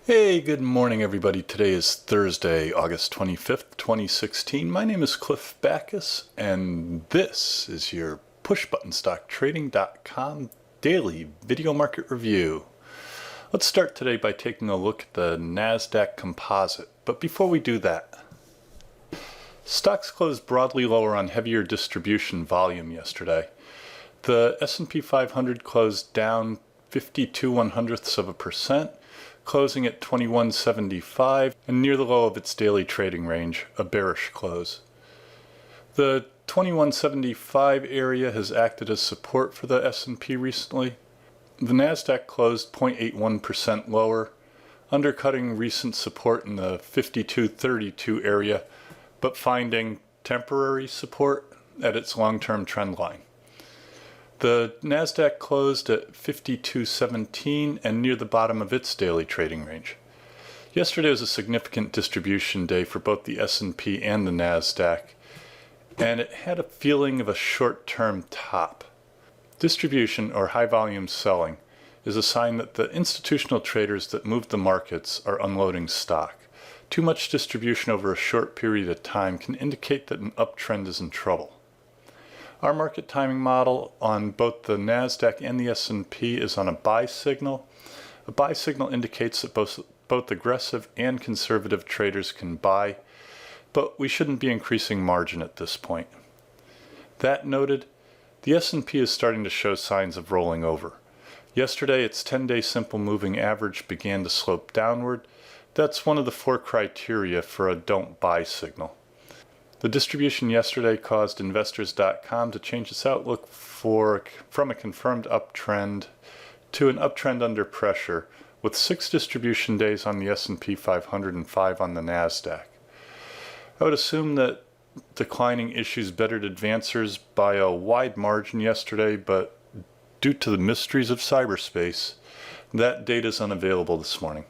Hey, good morning everybody. Today is Thursday, August 25th, 2016. My name is Cliff Backus, and this is your pushbuttonstocktrading.com daily video market review. Let's start today by taking a look at the Nasdaq Composite. But before we do that, stocks closed broadly lower on heavier distribution volume yesterday. The S&P 500 closed down 52/100%, closing at 2175 and near the low of its daily trading range, a bearish close. The 2175 area has acted as support for the S&P recently. The Nasdaq closed 0.81% lower, undercutting recent support in the 5232 area, but finding temporary support at its long-term trend line. The Nasdaq closed at 5217 and near the bottom of its daily trading range. Yesterday was a significant distribution day for both the S&P and the Nasdaq, and it had a feeling of a short-term top. Distribution, or high-volume selling, is a sign that the institutional traders that move the markets are unloading stock. Too much distribution over a short period of time can indicate that an uptrend is in trouble. Our market timing model on both the Nasdaq and the S&P is on a buy signal. A buy signal indicates that both aggressive and conservative traders can buy, but we shouldn't be increasing margin at this point. That noted, the S&P is starting to show signs of rolling over. Yesterday, its 10-day simple moving average began to slope downward. That's one of the 4 criteria for a don't buy signal. The distribution yesterday caused Investors.com to change its outlook from a confirmed uptrend to an uptrend under pressure, with 6 distribution days on the S&P 500 and 5 on the Nasdaq. I would assume that declining issues bettered advancers by a wide margin yesterday, but due to the mysteries of cyberspace, that data is unavailable this morning.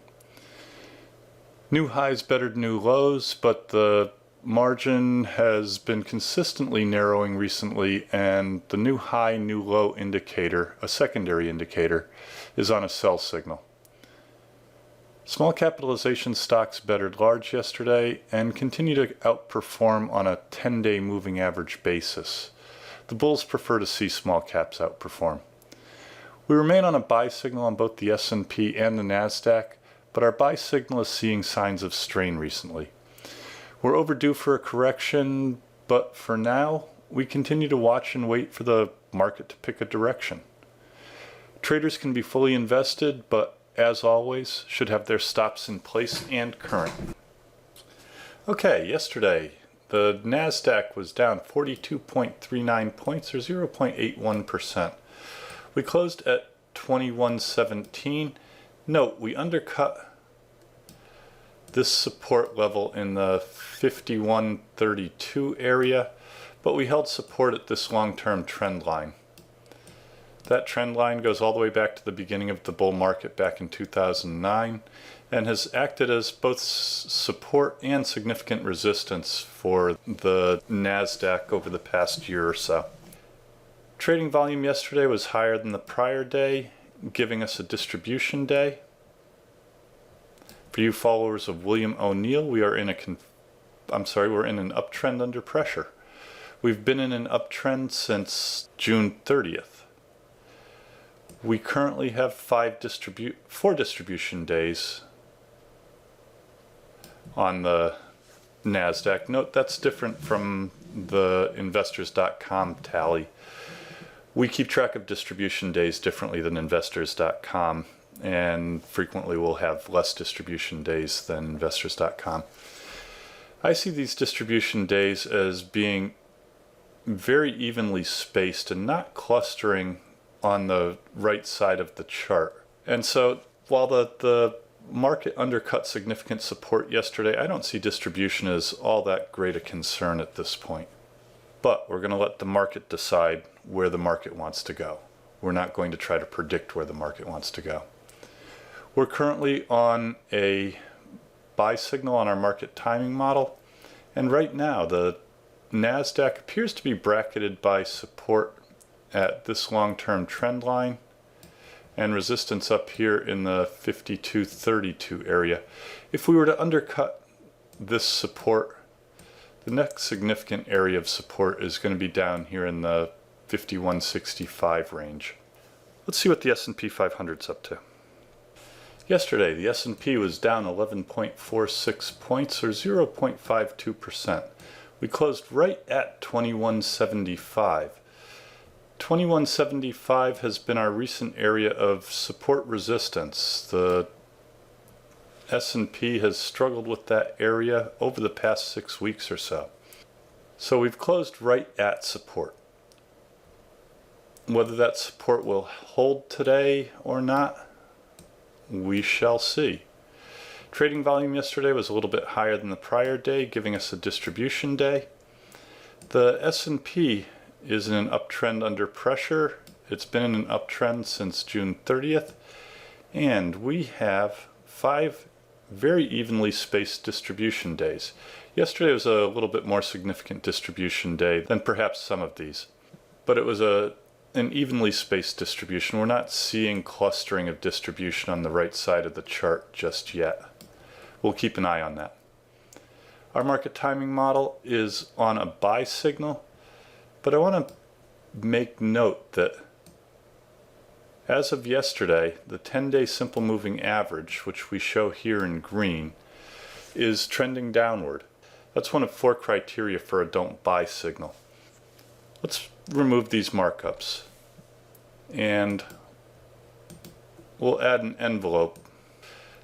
New highs bettered new lows, but the margin has been consistently narrowing recently, and the new high, new low indicator, a secondary indicator, is on a sell signal. Small capitalization stocks bettered large yesterday and continue to outperform on a 10-day moving average basis. The bulls prefer to see small caps outperform. We remain on a buy signal on both the S&P and the Nasdaq, but our buy signal is seeing signs of strain recently. We're overdue for a correction, but for now, we continue to watch and wait for the market to pick a direction. Traders can be fully invested, but as always, should have their stops in place and current. Okay, yesterday, the Nasdaq was down 42.39 points, or 0.81%. We closed at 2117. Note, we undercut this support level in the 5132 area, but we held support at this long-term trend line. That trend line goes all the way back to the beginning of the bull market back in 2009 and has acted as both support and significant resistance for the Nasdaq over the past year or so. Trading volume yesterday was higher than the prior day, giving us a distribution day. For you followers of William O'Neill, we're in an uptrend under pressure. We've been in an uptrend since June 30th. We currently have 4 distribution days on the Nasdaq. Note that's different from the Investors.com tally. We keep track of distribution days differently than Investors.com, and frequently we'll have less distribution days than Investors.com. I see these distribution days as being very evenly spaced and not clustering on the right side of the chart. And so while the market undercut significant support yesterday, I don't see distribution as all that great a concern at this point. But we're going to let the market decide where the market wants to go. We're not going to try to predict where the market wants to go. We're currently on a buy signal on our market timing model, and right now the Nasdaq appears to be bracketed by support at this long-term trend line and resistance up here in the 52.32 area. If we were to undercut this support, the next significant area of support is going to be down here in the 51.65 range. Let's see what the S&P 500's up to. Yesterday, the S&P was down 11.46 points, or 0.52%. We closed right at 2175. 2175 has been our recent area of support resistance. The S&P has struggled with that area over the past 6 weeks or so. So we've closed right at support. Whether that support will hold today or not, we shall see. Trading volume yesterday was a little bit higher than the prior day, giving us a distribution day. The S&P is in an uptrend under pressure. It's been in an uptrend since June 30th, and we have 5 very evenly spaced distribution days. Yesterday was a little bit more significant distribution day than perhaps some of these, but it was an evenly spaced distribution. We're not seeing clustering of distribution on the right side of the chart just yet. We'll keep an eye on that. Our market timing model is on a buy signal, but I want to make note that as of yesterday, the 10-day simple moving average, which we show here in green, is trending downward. That's one of 4 criteria for a don't buy signal. Let's remove these markups, and we'll add an envelope.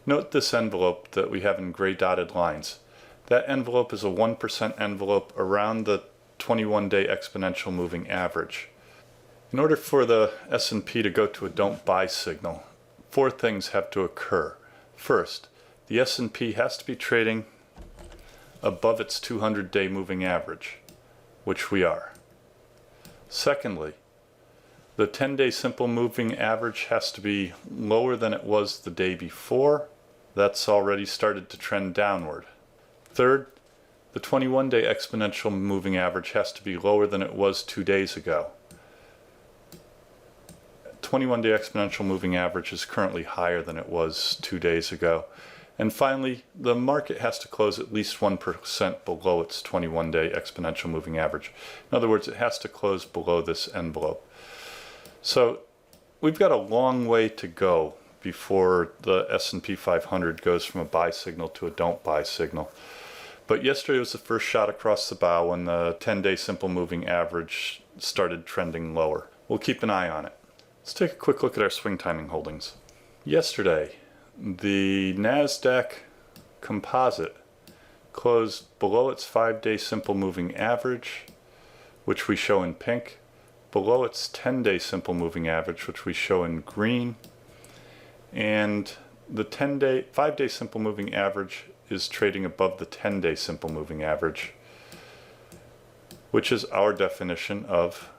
Note this envelope that we have in gray dotted lines. That envelope is a 1% envelope around the 21-day exponential moving average. In order for the S&P to go to a don't buy signal, 4 things have to occur. First, the S&P has to be trading above its 200-day moving average, which we are. Secondly, the 10-day simple moving average has to be lower than it was the day before. That's already started to trend downward. Third, the 21-day exponential moving average has to be lower than it was 2 days ago. 21-day exponential moving average is currently higher than it was 2 days ago. And finally, the market has to close at least 1% below its 21-day exponential moving average. In other words, it has to close below this envelope. So we've got a long way to go before the S&P 500 goes from a buy signal to a don't buy signal. But yesterday was the first shot across the bow when the 10-day simple moving average started trending lower. We'll keep an eye on it. Let's take a quick look at our swing timing holdings. Yesterday, the Nasdaq Composite closed below its 5-day simple moving average, which we show in pink, below its 10-day simple moving average, which we show in green, and the 5-day simple moving average is trading above the 10-day simple moving average, which is our definition of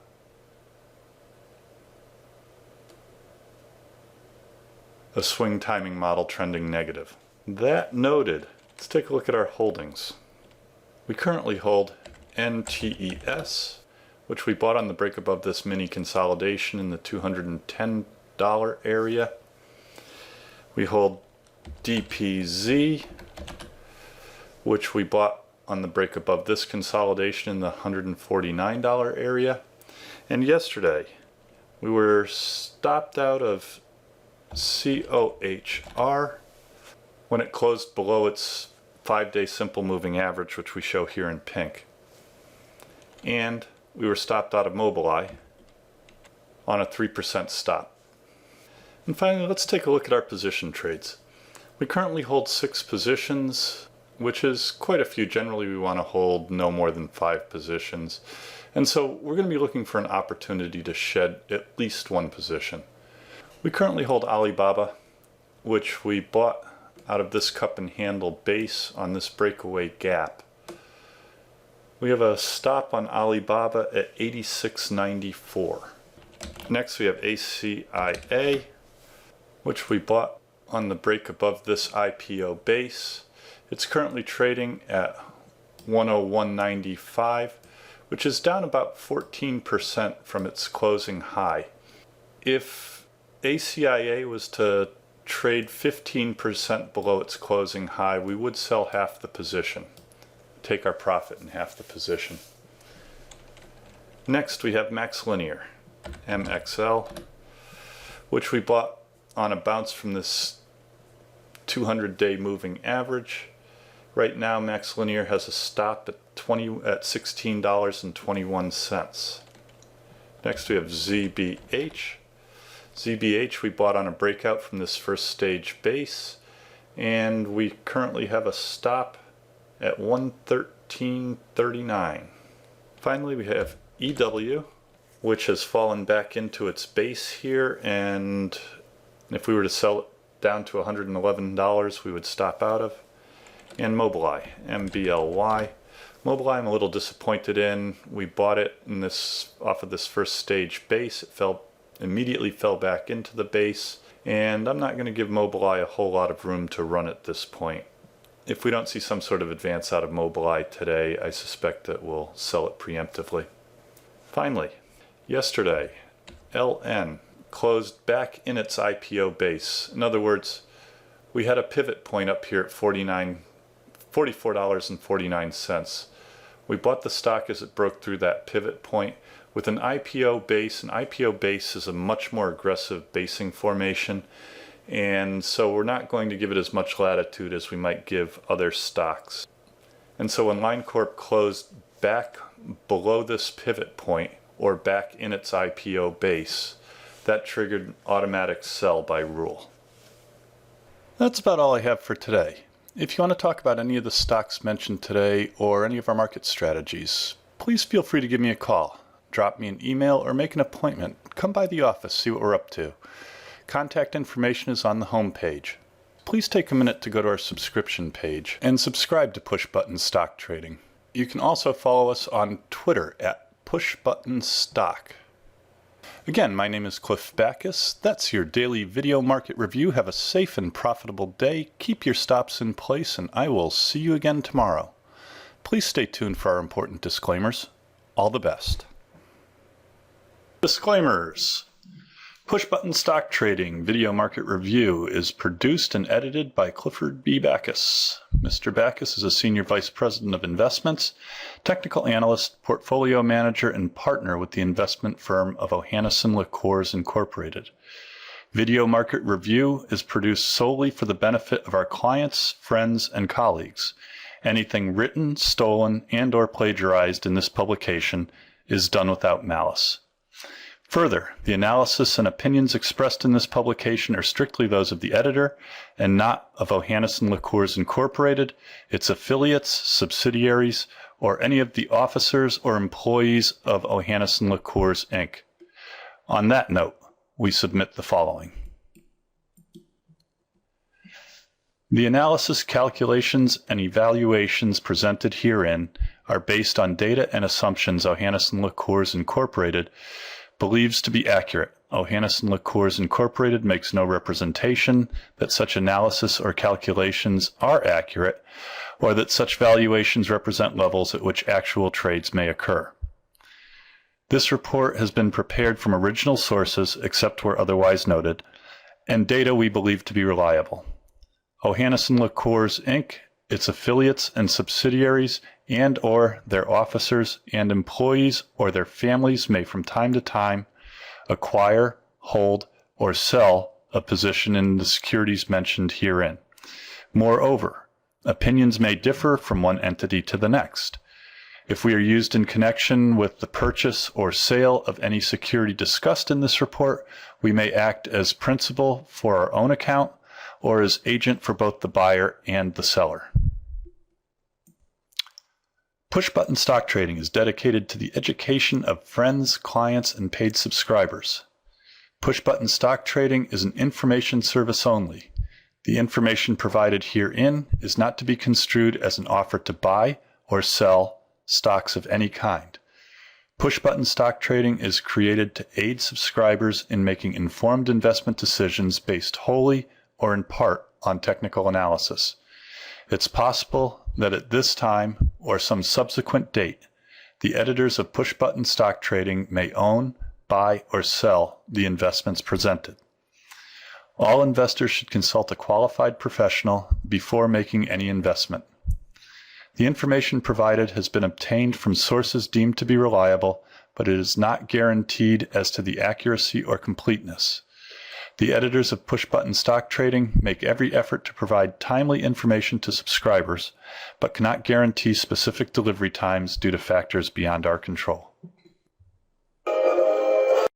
a swing timing model trending negative. That noted, let's take a look at our holdings. We currently hold NTES, which we bought on the break above this mini consolidation in the $210 area. We hold DPZ, which we bought on the break above this consolidation in the $149 area. And yesterday, we were stopped out of COHR when it closed below its 5-day simple moving average, which we show here in pink. And we were stopped out of Mobileye on a 3% stop. And finally, let's take a look at our position trades. We currently hold 6 positions, which is quite a few. Generally, we want to hold no more than 5 positions. And so we're going to be looking for an opportunity to shed at least 1 position. We currently hold Alibaba, which we bought out of this cup and handle base on this breakaway gap. We have a stop on Alibaba at 86.94. Next we have ACIA, which we bought on the break above this IPO base. It's currently trading at 101.95, which is down about 14% from its closing high. If ACIA was to trade 15% below its closing high, we would sell half the position, take our profit in half the position. Next we have MaxLinear, MXL, which we bought on a bounce from this 200-day moving average. Right now MaxLinear has a stop at $16.21. Next we have ZBH. ZBH we bought on a breakout from this first stage base, and we currently have a stop at 113.39. Finally we have EW, which has fallen back into its base here, and if we were to sell it down to $111 we would stop out of. And Mobileye, MBLY. Mobileye I'm a little disappointed in. We bought it in this off of this first stage base. It immediately fell back into the base, and I'm not going to give Mobileye a whole lot of room to run at this point. If we don't see some sort of advance out of Mobileye today, I suspect that we'll sell it preemptively. Finally, yesterday, LN closed back in its IPO base. In other words, we had a pivot point up here at $44.49. We bought the stock as it broke through that pivot point. With an IPO base is a much more aggressive basing formation, and so we're not going to give it as much latitude as we might give other stocks. And so when LineCorp closed back below this pivot point, or back in its IPO base, that triggered an automatic sell by rule. That's about all I have for today. If you want to talk about any of the stocks mentioned today or any of our market strategies, please feel free to give me a call. Drop me an email or make an appointment. Come by the office, see what we're up to. Contact information is on the home page. Please take a minute to go to our subscription page and subscribe to Push Button Stock Trading. You can also follow us on Twitter at PushButtonStock. Again, my name is Cliff Backus. That's your daily video market review. Have a safe and profitable day. Keep your stops in place, and I will see you again tomorrow. Please stay tuned for our important disclaimers. All the best. Disclaimers. Push Button Stock Trading Video Market Review is produced and edited by Clifford B. Backus. Mr. Backus is a Senior Vice President of Investments, Technical Analyst, Portfolio Manager, and Partner with the investment firm of Ohanneson Liqueurs Incorporated. Video Market Review is produced solely for the benefit of our clients, friends, and colleagues. Anything written, stolen, and/or plagiarized in this publication is done without malice. Further, the analysis and opinions expressed in this publication are strictly those of the editor and not of Ohanneson Liqueurs Incorporated, its affiliates, subsidiaries, or any of the officers or employees of Ohanneson Liqueurs, Inc. On that note, we submit the following. The analysis, calculations, and evaluations presented herein are based on data and assumptions Ohanneson Liqueurs Incorporated believes to be accurate. Ohanneson Liqueurs Incorporated makes no representation that such analysis or calculations are accurate, or that such valuations represent levels at which actual trades may occur. This report has been prepared from original sources, except where otherwise noted, and data we believe to be reliable. Ohanneson Liqueurs, Inc., its affiliates and subsidiaries, and/or their officers and employees or their families may from time to time acquire, hold, or sell a position in the securities mentioned herein. Moreover, opinions may differ from one entity to the next. If we are used in connection with the purchase or sale of any security discussed in this report, we may act as principal for our own account or as agent for both the buyer and the seller. Push Button Stock Trading is dedicated to the education of friends, clients, and paid subscribers. Push Button Stock Trading is an information service only. The information provided herein is not to be construed as an offer to buy or sell stocks of any kind. Push Button Stock Trading is created to aid subscribers in making informed investment decisions based wholly or in part on technical analysis. It's possible that at this time or some subsequent date, the editors of Push Button Stock Trading may own, buy, or sell the investments presented. All investors should consult a qualified professional before making any investment. The information provided has been obtained from sources deemed to be reliable, but it is not guaranteed as to the accuracy or completeness. The editors of Push Button Stock Trading make every effort to provide timely information to subscribers, but cannot guarantee specific delivery times due to factors beyond our control.